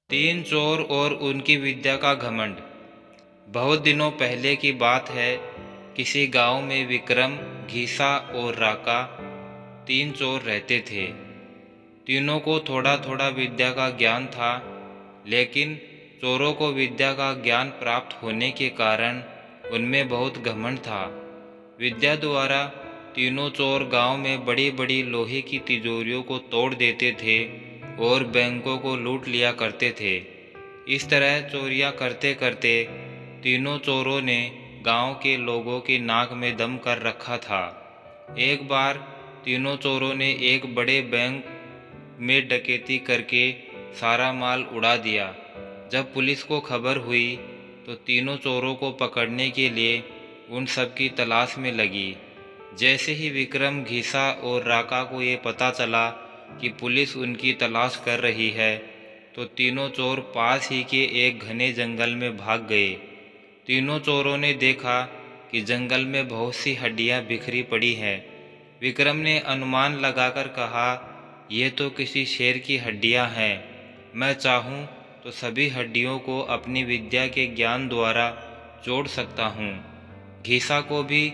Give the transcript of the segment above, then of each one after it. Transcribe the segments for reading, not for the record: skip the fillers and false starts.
तीन चोर और उनकी विद्या का घमंड। बहुत दिनों पहले की बात है। किसी गांव में विक्रम, घीसा और राका तीन चोर रहते थे। तीनों को थोड़ा थोड़ा विद्या का ज्ञान था, लेकिन चोरों को विद्या का ज्ञान प्राप्त होने के कारण उनमें बहुत घमंड था। विद्या द्वारा तीनों चोर गांव में बड़ी बड़ी लोहे की तिजोरियों को तोड़ देते थे और बैंकों को लूट लिया करते थे। इस तरह चोरियां करते करते तीनों चोरों ने गांव के लोगों की नाक में दम कर रखा था। एक बार तीनों चोरों ने एक बड़े बैंक में डकैती करके सारा माल उड़ा दिया। जब पुलिस को खबर हुई तो तीनों चोरों को पकड़ने के लिए उन सब की तलाश में लगी। जैसे ही विक्रम, घीसा और राका को ये पता चला कि पुलिस उनकी तलाश कर रही है, तो तीनों चोर पास ही के एक घने जंगल में भाग गए। तीनों चोरों ने देखा कि जंगल में बहुत सी हड्डियां बिखरी पड़ी हैं। विक्रम ने अनुमान लगाकर कहा, ये तो किसी शेर की हड्डियां हैं। मैं चाहूँ तो सभी हड्डियों को अपनी विद्या के ज्ञान द्वारा जोड़ सकता हूँ। घीसा को भी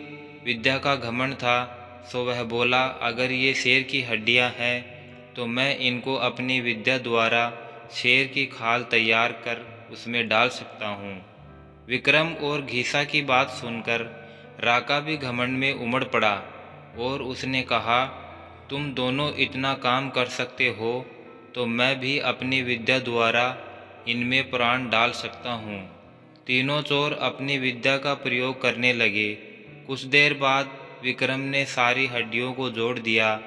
विद्या का घमंड था, सो वह बोला, अगर ये शेर की हड्डियां हैं तो मैं इनको अपनी विद्या द्वारा शेर की खाल तैयार कर उसमें डाल सकता हूँ। विक्रम और घीसा की बात सुनकर राका भी घमंड में उमड़ पड़ा और उसने कहा, तुम दोनों इतना काम कर सकते हो तो मैं भी अपनी विद्या द्वारा इनमें प्राण डाल सकता हूँ। तीनों चोर अपनी विद्या का प्रयोग करने लगे। कुछ देर बाद विक्रम ने सारी हड्डियों को जोड़ दिया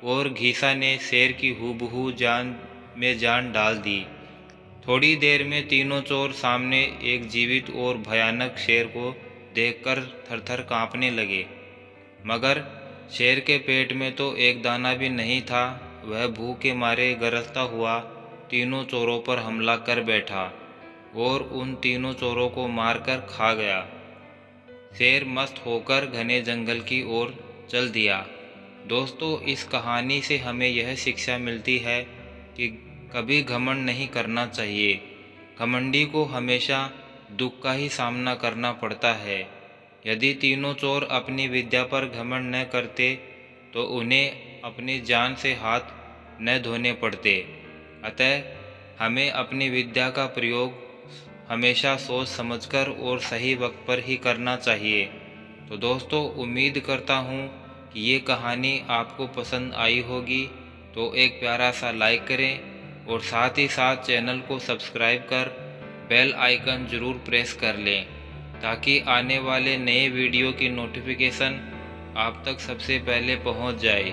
और घीसा ने शेर की हूबहू जान में जान डाल दी। थोड़ी देर में तीनों चोर सामने एक जीवित और भयानक शेर को देखकर थरथर कांपने लगे। मगर शेर के पेट में तो एक दाना भी नहीं था। वह भूख के मारे गरजता हुआ तीनों चोरों पर हमला कर बैठा और उन तीनों चोरों को मारकर खा गया। शेर मस्त होकर घने जंगल की ओर चल दिया। दोस्तों, इस कहानी से हमें यह शिक्षा मिलती है कि कभी घमंड नहीं करना चाहिए। घमंडी को हमेशा दुख का ही सामना करना पड़ता है। यदि तीनों चोर अपनी विद्या पर घमंड न करते तो उन्हें अपनी जान से हाथ न धोने पड़ते। अतः हमें अपनी विद्या का प्रयोग हमेशा सोच समझकर और सही वक्त पर ही करना चाहिए। तो दोस्तों, उम्मीद करता हूँ कि ये कहानी आपको पसंद आई होगी। तो एक प्यारा सा लाइक करें और साथ ही साथ चैनल को सब्सक्राइब कर बेल आइकन ज़रूर प्रेस कर लें, ताकि आने वाले नए वीडियो की नोटिफिकेशन आप तक सबसे पहले पहुंच जाए।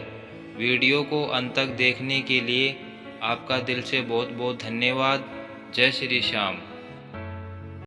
वीडियो को अंत तक देखने के लिए आपका दिल से बहुत बहुत धन्यवाद। जय श्री श्याम।